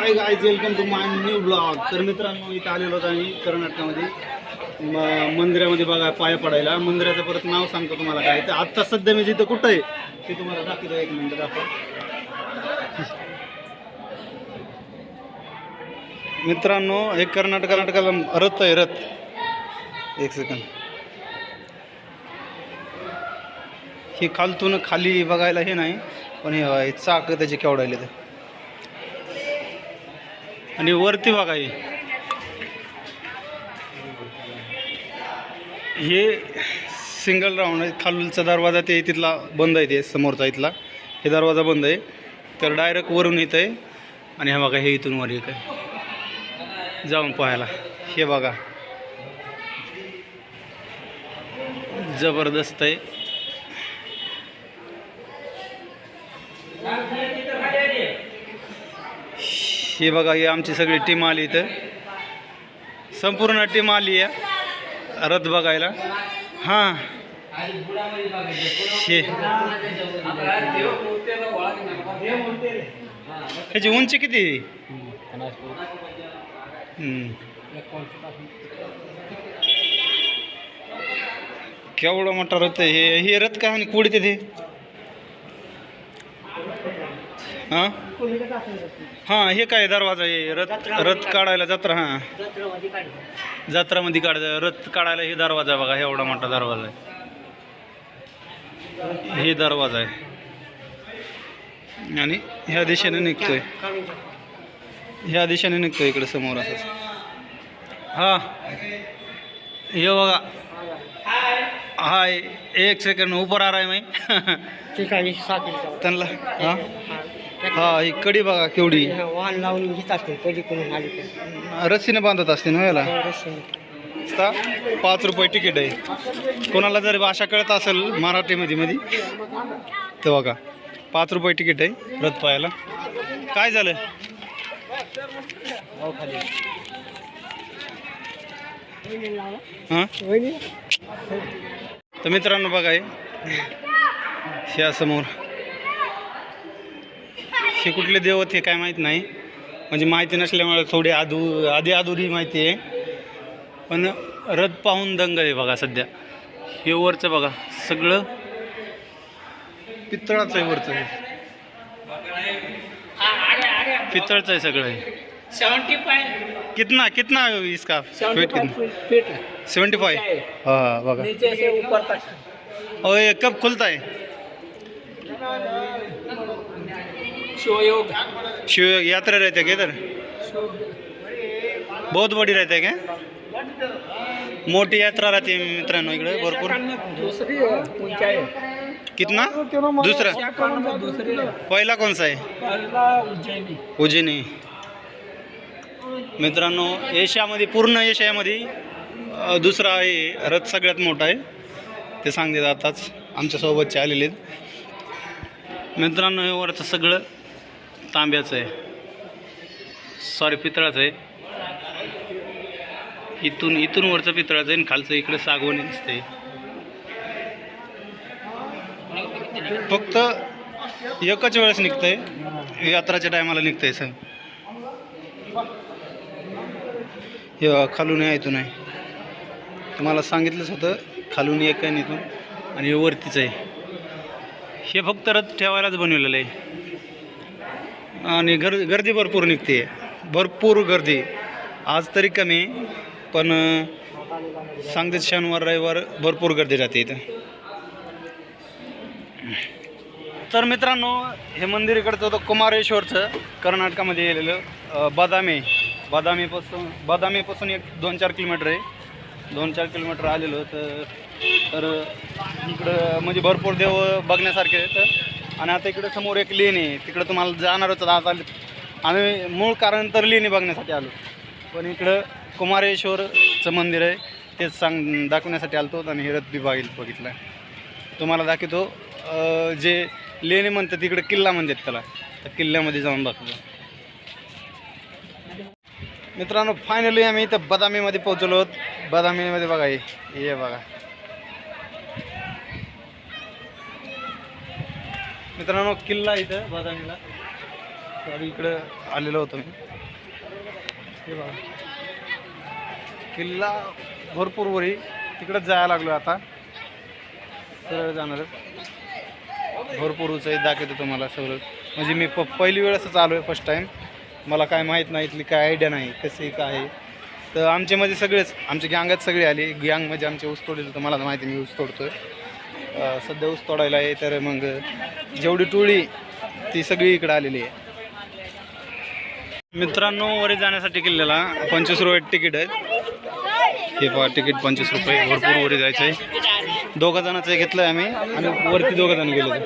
High guys, welcome to my new blog. तर मित्रांनो, इथं आलेलो होतो आम्ही कर्नाटकामध्ये मंदिरामध्ये बघा पाया पडायला. मंदिराचं परत नाव सांगतो तुम्हाला काय. तर आत्ता सध्या मी जिथं कुठं आहे ते तुम्हाला दाखवतो. एक मिनिट दाखव. मित्रांनो, हे कर्नाटकाला रथ आहे, रथ. एक सेकंड. ही खालतून खाली बघायला हे नाही, पण हे चाक त्याचे केवढायले ते. आणि वरती बघा हे सिंगल राऊंड आहे. खालचा दरवाजा ते तिथला बंद आहे, ते समोरचा इथला हे दरवाजा बंद आहे. तर डायरेक्ट वरून येत आहे. आणि हे बघा, हे इथून वर येत आहे जाऊन पाहायला. हे बघा, जबरदस्त आहे. हे बघा, ही आमची सगळी टीम आली इथं. संपूर्ण टीम आली आहे रथ बघायला. हां, हे ह्याची उंची किती? केवढा मोठा रथ आहे. हे रथ काय आणि कुठे तिथे? हां हां, हे काय दरवाजा आहे? रथ काढायला जत्रा. हां, जत्रामध्ये रथ काढायला हे दरवाजा बघा. एवढा मोठा दरवाजा आहे. हे दरवाजा आहे आणि ह्या दिशेने निघतोय, ह्या दिशेने निघतोय इकडे समोर असंच. हां, हे बघा. हाय, एक सेकंड ऊपर आ रहा है मैं. त्यांना हां हां, ही कडी बघा केवढी. वाहन लावून घेतात कधी कोणी आली रस्सीने बांधत असते ना याला. 5 रुपये तिकीट आहे. कोणाला जर भाषा कळत असेल मराठीमध्ये तर बघा, 5 रुपये तिकीट आहे रथ पाहायला. काय झालं? हां, तर मित्रांनो बघा, ह्या समोर हे कुठले देवत हे काय माहीत नाही, म्हणजे माहिती नसल्यामुळे थोडी अधुरी माहिती आहे. पण रथ पाहून दंग आहे बघा सध्या. हे वरचं बघा, सगळं पितळाचं आहे. वरचं पितळचं आहे सगळं. 75 कितना कितना इसका वेट कितना? 75. हाँ बघा. नीचे से ऊपर तक. और ये कब खुलता है? शिवयोग शिव यात्रा रहते क्या इधर? बहुत बड़ी रहते है क्या? मोठी यात्रा राहते मित्रांनो इकडे भरपूर. दुसरी ऊंचाई कितना? दूसरा. दूसरी पहिला कोणसा आहे? उज्जैनी. उज्जैनी. मित्रांनो, एशियामध्ये, पूर्ण एशियामध्ये दुसरा आहे रथ, सगळ्यात मोठा आहे. ते सांगते आताच आमच्यासोबतचे आलेले आहेत. मित्रांनो, हे वरचं सगळं तांब्याचं आहे, सॉरी पितळाचं आहे. इथून वरचं पितळाचं आहे आणि खालचं इकडे सागवानी दिसते. फक्त एकच वेळेस निघतंय, यात्राच्या टायमाला निघतंय सर. हे खालून आहे, इथून आहे. तुम्हाला सांगितलंच होतं, खालून एक आहे इथून, आणि वरतीच आहे. हे फक्त रथ ठेवायलाच बनवलेलं आहे. आणि गर्दी भरपूर निघते, भरपूर गर्दी. आज तरी कमी, पण सांगते शनिवार रविवार भरपूर गर्दी राहते इथं. तर मित्रांनो, हे मंदिर इकडचं होतं कुमारेश्वरचं, कर्नाटकामध्ये गेलेलं. बदामीपासून एक 2-4 किलोमीटर आहे. 2-4 किलोमीटर आलेलो. तर इकडं म्हणजे भरपूर देव बघण्यासारखे आहेत. आणि आता इकडं समोर एक लेणी आहे, तिकडं तुम्हाला जाणार होतं. आता आम्ही मूळ कारण तर लेणी बघण्यासाठी आलो, पण इकडं कुमारेश्वरचं मंदिर आहे, तेच दाखवण्यासाठी आलो. आणि हे रथ बी बघितलं तुम्हाला दाखवतो. जे लेणी म्हणतात तिकडे किल्ला म्हणतात त्याला, तर किल्ल्यामध्ये जाऊन दाखवतो. मित्रांनो, फायनली आम्ही इथं बदामीमध्ये पोहोचलो आहोत. बदामीमध्ये बघा, हे बघा मित्रांनो, किल्ला इथं बदामीला. तर इकडं आलेलो होतो मी. हे बघा किल्ला भरपूर वरी तिकडंच जायला लागलो आता. सरळ जाणारच. भरपूर उंचाई दाखवतो तुम्हाला सगळं. म्हणजे मी पहिली वेळेसच आलो आहे, फर्स्ट टाईम. मला काय माहीत नाही, इथली काय आयडिया नाही कसे काय आहे. तर आमच्यामध्ये सगळेच आमच्या गँगात सगळे आले. गँग म्हणजे आमचे ऊस तोडले, तर मला माहिती मी ऊस तोडतो आहे. सध्या ऊस तोडायला आहे. तर मग जेवढी टोळी ती सगळी इकडे आलेली आहे. मित्रांनो, वरी जाण्यासाठी किल्ल्याला 25 रुपये तिकीट आहे. हे पहा तिकीट 25 रुपये. भरपूर वरी जायचं आहे. 2 जणांचं घेतलं आहे आम्ही आणि वरती 2 जण गेले.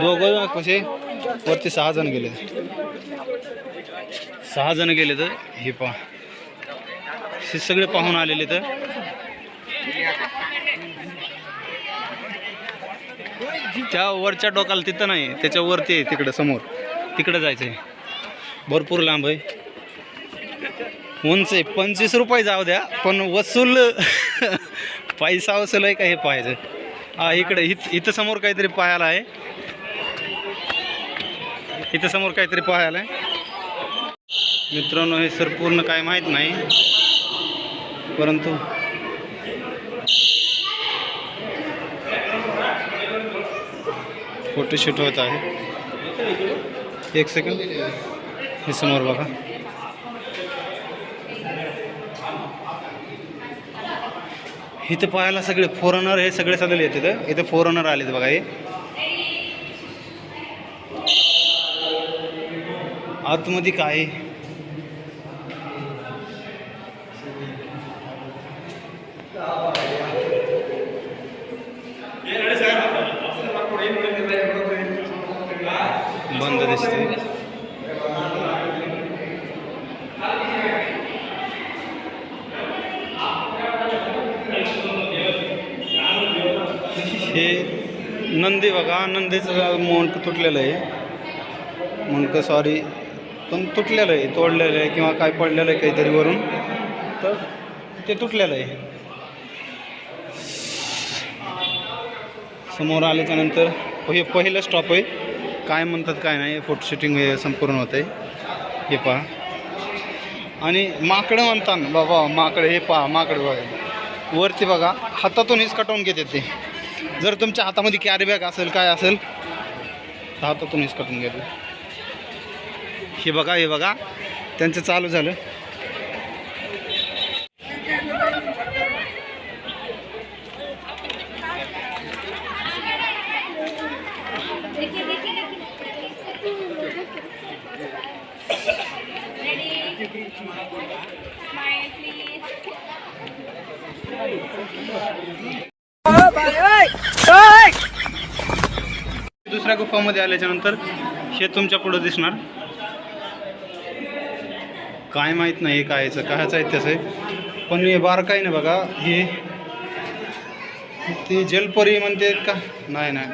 दोघं कसे वरती 6 जण गेले. 6 जण गेले. तर हे पहा हे सगळे पाहून आलेले. तर त्या वरच्या डोकाला तिथं नाही, त्याच्या वरती आहे तिकडं समोर. तिकडं जायचं आहे. भरपूर लांब आहे. उंच आहे. 25 रुपये जाऊ द्या, पण वसूल पैसा वसूल आहे का हे पाहायचं. हा इकडे इथं समोर काहीतरी पाहायला आहे. इथं समोर काहीतरी पाहायला आहे. मित्रांनो, हे सर पूर्ण काय माहीत नाही, परंतु फोटोशूट होत आहे. 1 सेकंड. हे समोर बघा. इथं पाहायला सगळे फॉरेनर हे सगळे सगळे येतात. इथं फॉरेनर आलेत बघा. हे आतमध्ये काय बंद दिसते. हे नंदी बघा. नंदीचं मुंडकं तुटलेलं आहे. मुंडकं सॉरी पण तुटलेलं आहे, तोडलेलं आहे किंवा काय पडलेलं आहे काहीतरी वरून, तर ते तुटलेलं आहे. समोर आल्याच्यानंतर हे पहिलं स्टॉप आहे. काय म्हणतात काय नाही, फोटो शूटिंग हे संपूर्ण होतं आहे. हे पहा. आणि माकडं म्हणतात बाबा. माकडं हे पहा. माकडं बघा वरती बघा. हातातून हिसकाटून घेतात ते. जर तुमच्या हातामध्ये कॅरी बॅग असेल काय असेल तर हातातून हिसकाटून घेतात. हे बघा. हे बघा त्यांचं चालू झालं. दुसऱ्या गुफामध्ये आल्याच्यानंतर हे तुमच्या पुढं दिसणार. काय माहीत नाही कायचं कायचा इतिहास आहे, पण हे बारकाई ना बघा. हे ती जलपरी म्हणते का नाही नाही.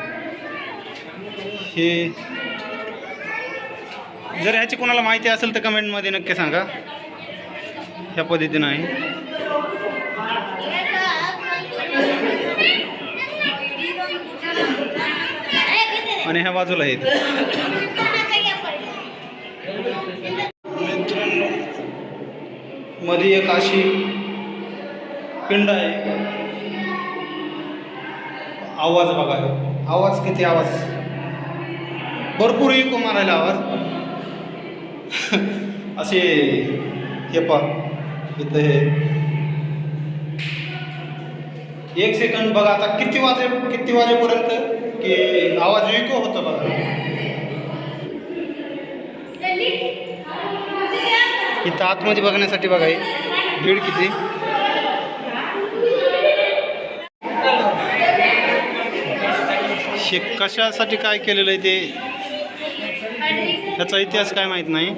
हे जर ह्याची कोणाला माहिती असेल तर कमेंटमध्ये नक्की सांगा. ह्या पद्धतीनं आहे. आणि ह्या बाजूला आहेत. मित्रांनो, मध्ये एक अशी पिंड आहे. आवाज बघा. आवाज किती आवाज. भरपूर इको मारायला आवाज. असे हे पहा इथं हे 1 सेकंद बघा. आता किती वाजेपर्यंत की आवाज इको होतो बघा. इथं आतमध्ये बघण्यासाठी बघा ही भीड किती. हे कशासाठी काय केलेलं आहे ते त्याचा इतिहास काय माहीत नाही.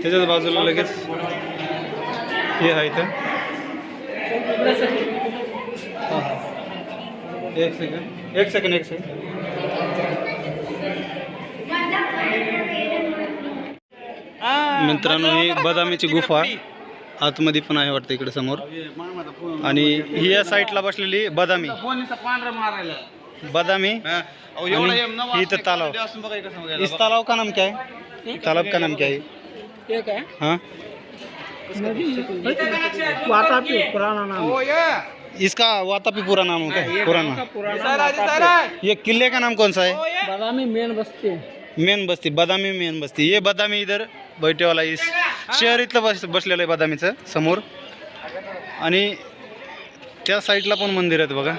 त्याच्याच बाजूला लगेच हे आहे. तर 1 सेकंड. मित्रांनो, ही बदामीची गुफा आतमध्ये पण आहे वाटतं इकडे समोर. आणि ही या साईडला बसलेली बदामी. बादामी आणि इथं तालाव. इस तालाव का नाम क्या है? तालाब का नाम क्या है? ये काय हाँ, नदी वातापी पुराना नाम इसका वातापी पूरा नाम है क्या? पुराना. पुराना वातापी. ये किले का नाम कौन सा है? बादामी मेन बस्ती है. मेन बस्ती, बदामी मेन बस्ती. ये बदामी इधर बैठेवाला इस शहर इथलं बसलेलं आहे बदामीचं समोर. आणि त्या साईडला पण मंदिर आहेत बघा,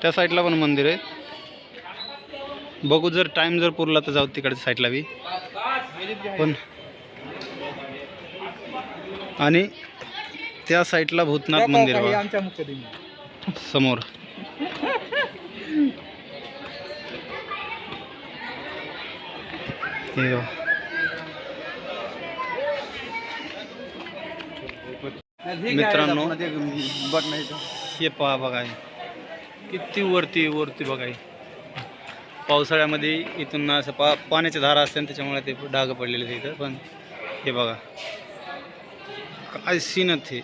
त्या साईडला पण मंदिर आहे. बघू, जर टाइम जर पुरला तर जाऊ तिकडच्या साईडला बी पण. आणि त्या साईडला भूतनाथ मंदिर बघा आमच्या मुख्य समोर. हे बघा. मित्रांनो हे पहा बघा, किती वरती वरती बघा. पावसाळ्यामध्ये इथून ना असं पाण्याच्या धारा असतात त्याच्यामुळे ते डाग पडलेले आहेत इथं. पण हे बघा काय सीन ते.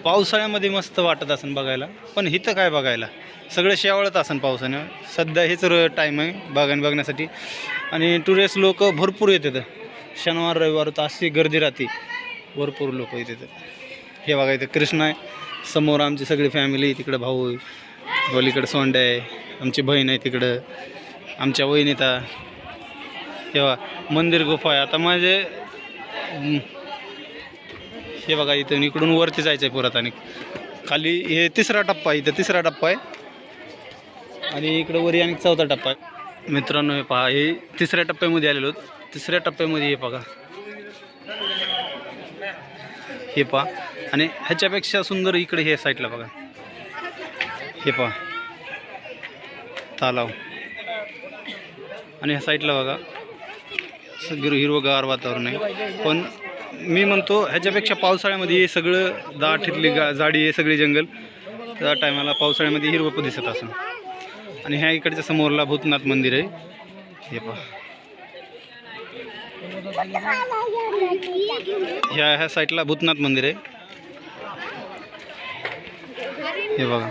पावसाळ्यामध्ये मस्त वाटत असेल बघायला, पण इथं काय बघायला, सगळं शेवाळत असेल पावसानं. सध्या हेच टाईम आहे बघण्यासाठी. आणि टुरिस्ट लोक भरपूर येतात. शनिवार रविवार तर अशी गर्दी राहते, भरपूर लोक येतात. हे बघा इथं कृष्ण आहे समोर, आमची सगळी फॅमिली. तिकडं भाऊ आहे, पलीकडं सोंड्या आहे, आमची बहीण आहे तिकडं, आमच्या वहिनीता. तेव्हा मंदिर गुफा आहे. आता माझे हे बघा इथून इकडून वरती जायचं आहे परत. आणि खाली हे तिसरा टप्पा आहे, इथं तिसरा टप्पा आहे. आणि इकडं वरी आणि चौथा टप्पा आहे. मित्रांनो हे पहा, हे तिसऱ्या टप्प्यामध्ये आलेलो आहोत. तिसऱ्या टप्प्यामध्ये हे बघा, हे पहा. आणि ह्याच्यापेक्षा सुंदर इकडे हे साईडला बघा, हे पहा तालाव. आणि ह्या साईडला बघा सगळं हिरवंगार वातावरण आहे. पण मी म्हणतो ह्याच्यापेक्षा पावसाळ्यामध्ये हे सगळं दाटीतली झाडी आहे, सगळी जंगल. त्या टायमाला पावसाळ्यामध्ये हिरवं दिसत असेल. आणि ह्या इकडच्या समोरला भूतनाथ मंदिर आहे. हे पहा, ह्या साईडला भूतनाथ मंदिर आहे. हे बघा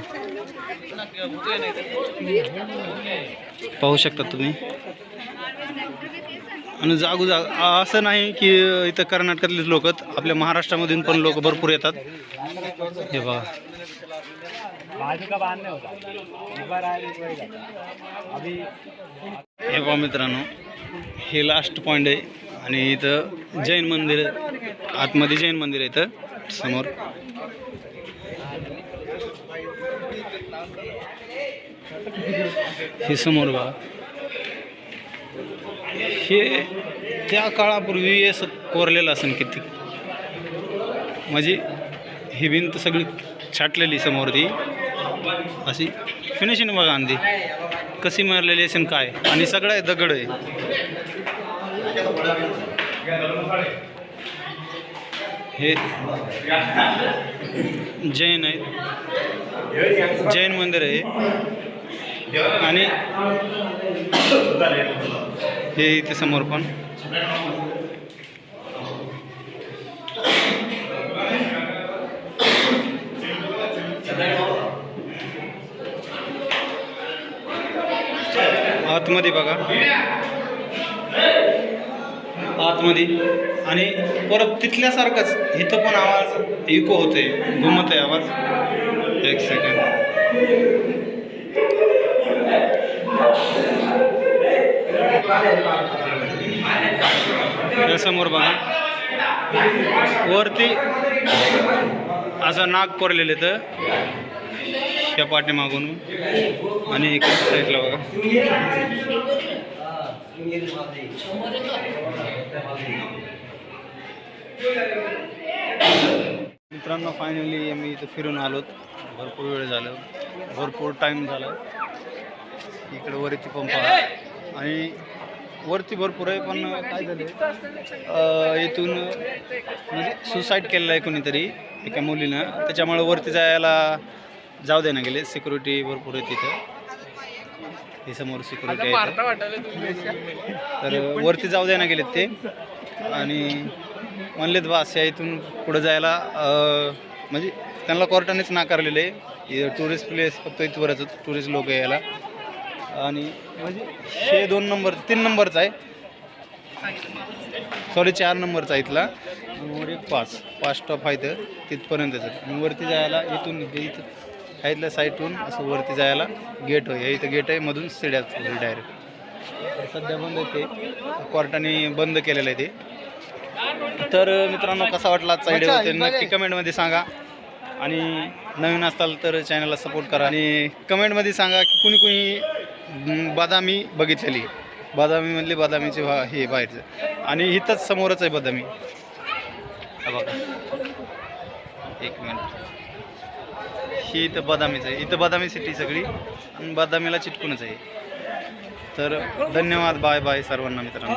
पाहू शकता तुम्ही. आणि जागोजाग असं नाही की इथं कर्नाटकातलेच लोक, आपल्या महाराष्ट्रामधून पण लोक भरपूर येतात. हे बघा हे बघा मित्रांनो, हे लास्ट पॉईंट आहे. आणि इथं जैन मंदिर, आतमध्ये जैन मंदिर आहे इथं समोर. हे समोर बघा, हे त्या काळापूर्वी असं कोरलेलं असेल किती. म्हणजे ही भिंत सगळी छाटलेली समोर, ती अशी फिनिशिंग बघा अंदी कशी मारलेली असेल काय. आणि सगळं दगड आहे. हे जैन आहे, जैन मंदिर आहे. आणि हे इथे समोर पण आतमध्ये बघा, आतमध्ये. आणि परत तिथल्यासारखंच इथं पण आवाज इको होते, घुमत आहे आवाज. एक सेकंड. समोर बघा वरती असं नाग कोरलेले तर त्या पाठीमागून. आणि इकडे साईडला बघा मित्रांनो, फायनली आम्ही इथं फिरून आलोत. भरपूर वेळ झालं, भरपूर टाईम झाला. इकडे वरती पंप आहे आणि वरती भरपूर आहे. पण काय झालं, इथून म्हणजे सुसाईड केलेलं आहे कोणीतरी एका मुलीनं, त्याच्यामुळे वरती जायला जाऊ दे ना गेले. सिक्युरिटी भरपूर आहे तिथं, हे समोर सिक्युरिटी आहे. तर वरती जाऊ द्या ना गेलेत ते. आणि म्हणलेत बस या इथून पुढं जायला म्हणजे त्यांना कोर्टानेच नाकारलेलं आहे. टुरिस्ट प्लेस फक्त इथवरच टुरिस्ट लोक यायला. आणि म्हणजे हे 2 नंबर 3 नंबरचा आहे, सॉरी 4 नंबरचा आहे इथला. आणि वर एक 5 स्टॉप आहे तर तिथपर्यंतच. आणि वरती जायला इथून हे इथं ह्यातल्या साईडहून असं वरती जायला गेट आहे. इथं गेट आहे, मधून सिड्याच डायरेक्ट. सध्या बंद आहे ते, कोर्टाने बंद केलेलं आहे ते. तर मित्रांनो, कसा वाटला आजचा व्हिडिओ ते नक्की कमेंटमध्ये सांगा. आणि नवीन असाल तर चॅनलला सपोर्ट करा. आणि कमेंटमध्ये सांगा की कुणी कुणी बदामी बघितलेली. बदामीमधली बदामीचे हे बाहेरचं. आणि इथंच समोरच आहे बदामी. हा बघा, एक मिनिट, ही इथं बदामीच आहे. इथं बदामी सिटी सगळी आणि बदामीला चिटकूनच आहे. तर धन्यवाद, बाय बाय सर्वांना मित्रांनो.